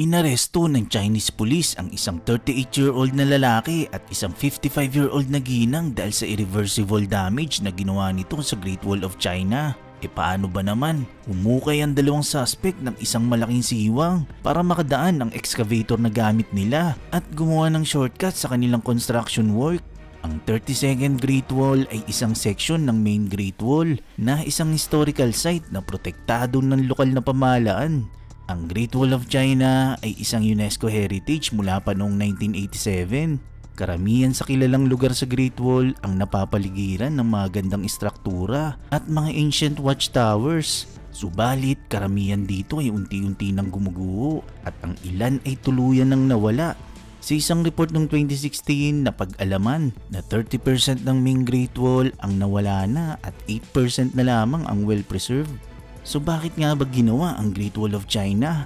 Inaresto ng Chinese police ang isang 38-year-old na lalaki at isang 55-year-old na ginang dahil sa irreversible damage na ginawa nito sa Great Wall of China. E paano ba naman? Humukay ang dalawang suspect ng isang malaking siwang para makadaan ang excavator na gamit nila at gumawa ng shortcut sa kanilang construction work. Ang 32nd Great Wall ay isang section ng main Great Wall na isang historical site na protektado ng lokal na pamahalaan. Ang Great Wall of China ay isang UNESCO heritage mula pa noong 1987. Karamihan sa kilalang lugar sa Great Wall ang napapaligiran ng mga gandang istruktura at mga ancient watchtowers. Subalit karamihan dito ay unti-unti nang gumuguho at ang ilan ay tuluyan nang nawala. Sa isang report noong 2016 na pag-alaman na 30% ng main Great Wall ang nawala na at 8% na lamang ang well-preserved. So bakit nga ba ginawa ang Great Wall of China?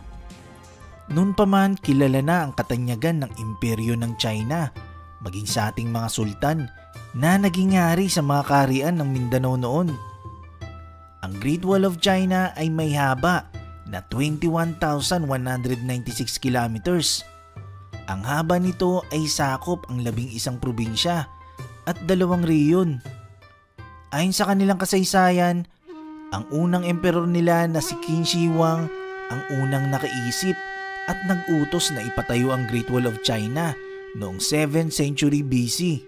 Noon pa man kilala na ang katanyagan ng imperyo ng China, maging sa ating mga sultan na naging hari sa mga kaharian ng Mindanao noon. Ang Great Wall of China ay may haba na 21,196 kilometers. Ang haba nito ay sakop ang 11 probinsya at 2 rehiyon. Ayon sa kanilang kasaysayan, ang unang emperor nila na si Qin Shi Huang ang unang nakaisip at nag-utos na ipatayo ang Great Wall of China noong 7th century BC.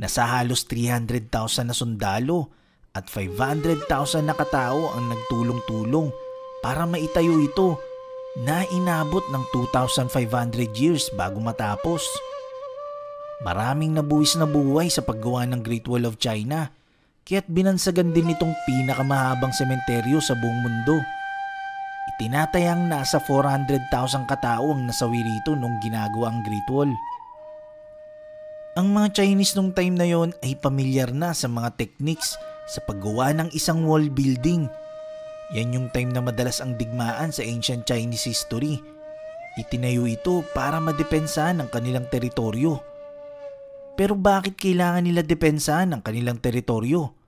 Nasa halos 300,000 na sundalo at 500,000 na katao ang nagtulong-tulong para maitayo ito na inabot ng 2,500 years bago matapos. Maraming nabuwis na buhay sa paggawa ng Great Wall of China. Kaya't binansagan din itong pinakamahabang sementeryo sa buong mundo. Itinatayang nasa 400,000 katao ang nasawi rito nung ginagawa ang Great Wall. Ang mga Chinese nung time na yon ay pamilyar na sa mga techniques sa paggawa ng isang wall building. Yan yung time na madalas ang digmaan sa ancient Chinese history. Itinayo ito para madepensahan ang kanilang teritoryo. Pero bakit kailangan nila depensahan ang kanilang teritoryo?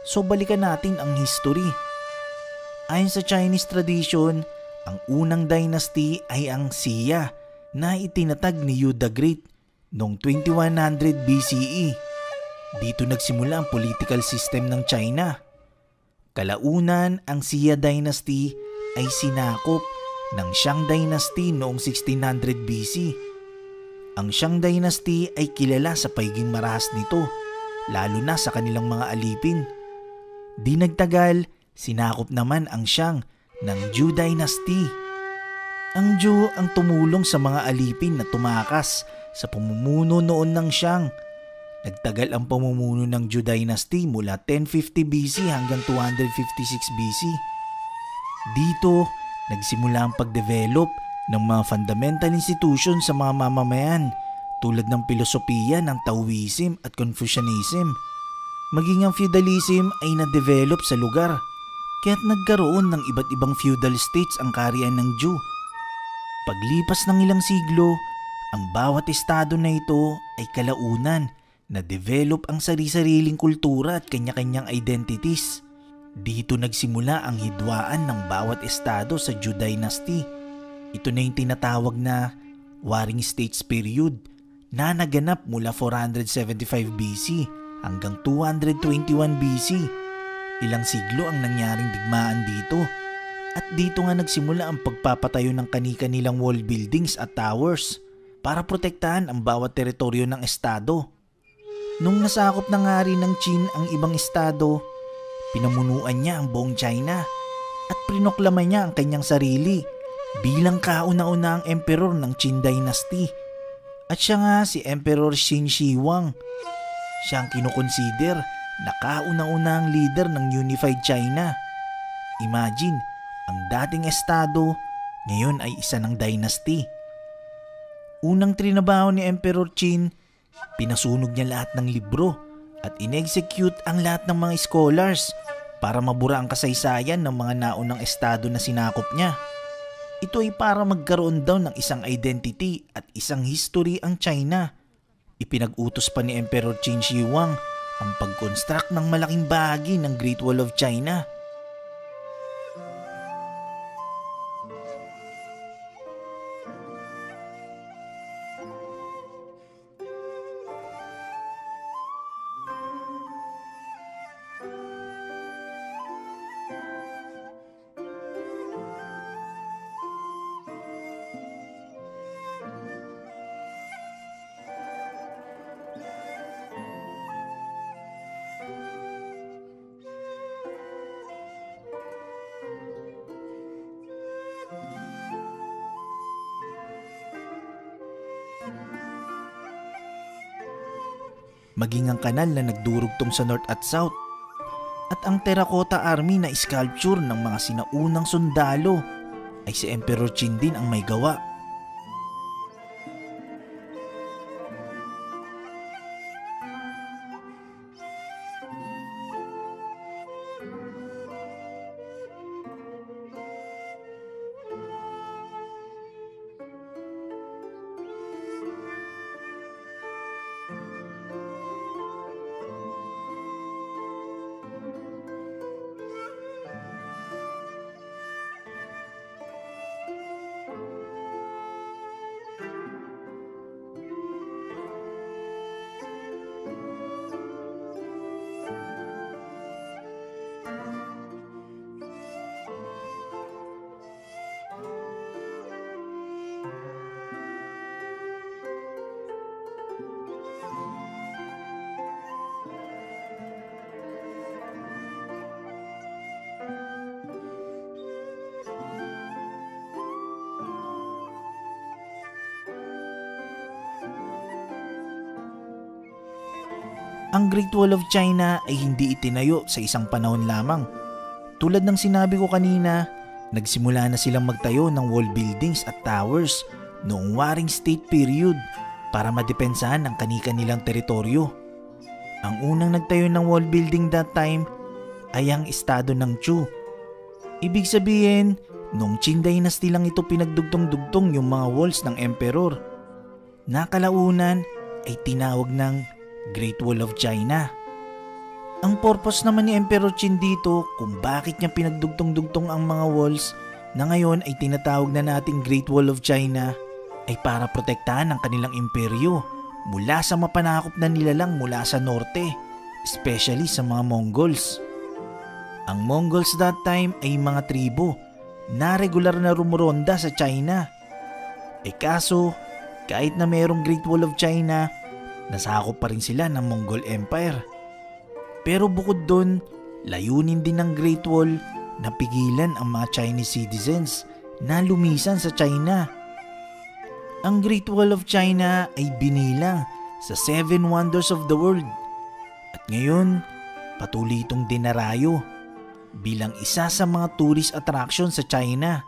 So balikan natin ang history. Ayon sa Chinese tradition, ang unang dynasty ay ang Xia na itinatag ni Yu the Great noong 2100 BCE. Dito nagsimula ang political system ng China. Kalaunan, ang Xia dynasty ay sinakop ng Shang dynasty noong 1600 BC. Ang Shang dynasty ay kilala sa pagiging marahas nito, lalo na sa kanilang mga alipin. Di nagtagal, sinakop naman ang Shang ng Zhou dynasty. Ang Zhou ang tumulong sa mga alipin na tumakas sa pamumuno noon ng Shang. Nagtagal ang pamumuno ng Zhou dynasty mula 1050 BC hanggang 256 BC. Dito, nagsimula ang pagdevelop ng mga fundamental institution sa mga mamamayan tulad ng filosofiya ng Taoism at Confucianism. Maging ang feudalism ay na-develop sa lugar, kaya't nagkaroon ng iba't ibang feudal states ang kaharian ng Zhou. Paglipas ng ilang siglo, ang bawat estado na ito ay kalaunan na-develop ang sari-sariling kultura at kanya-kanyang identities. Dito nagsimula ang hidwaan ng bawat estado sa Zhou dynasty. Ito na yung tinatawag na Warring States period na naganap mula 475 BC hanggang 221 BC. Ilang siglo ang nangyaring digmaan dito at dito nga nagsimula ang pagpapatayo ng kani-kanilang wall buildings at towers para protektahan ang bawat teritoryo ng estado. Nung nasakop ng hari ng Qin ang ibang estado, pinamunuan niya ang buong China at prinoklama niya ang kanyang sarili bilang kauna-unahang emperor ng Qin dynasty. At siya nga si Emperor Qin Shi Huang. Siya ang kinukonsider na kauna-unahang leader ng Unified China. Imagine, ang dating estado ngayon ay isa ng dynasty. Unang trinabaho ni Emperor Qin, pinasunog niya lahat ng libro at in-execute ang lahat ng mga scholars para mabura ang kasaysayan ng mga naunang estado na sinakop niya. Ito ay para magkaroon daw ng isang identity at isang history ang China. Ipinag-utos pa ni Emperor Qin Shi Huang ang pag-construct ng malaking bahagi ng Great Wall of China. maging ang kanal na nagdurugtong sa north at south, at ang terracotta army na sculpture ng mga sinaunang sundalo ay si Emperor Qin din ang may gawa. Ang Great Wall of China ay hindi itinayo sa isang panahon lamang. Tulad ng sinabi ko kanina, nagsimula na silang magtayo ng wall buildings at towers noong Warring State period para madepensahan ang kani-kanilang teritoryo. Ang unang nagtayo ng wall building that time ay ang estado ng Chu. Ibig sabihin, noong Qin Dynasty lang ito pinagdugtong-dugtong yung mga walls ng emperor. Nakalaunan ay tinawag ng Great Wall of China. Ang purpose naman ni Emperor Qin dito kung bakit niya pinagdugtong-dugtong ang mga walls na ngayon ay tinatawag na nating Great Wall of China ay para protektahan ang kanilang imperyo mula sa mapanakop na nilalang mula sa norte, especially sa mga Mongols. Ang Mongols that time ay mga tribo na regular na rumuronda sa China. Kaso, kahit na mayroong Great Wall of China, nasakop pa rin sila ng Mongol Empire. Pero bukod doon, layunin din ng Great Wall na pigilan ang mga Chinese citizens na lumisan sa China. Ang Great Wall of China ay binilang sa 7 Wonders of the World at ngayon patuloy itong dinarayo bilang isa sa mga tourist attraction sa China.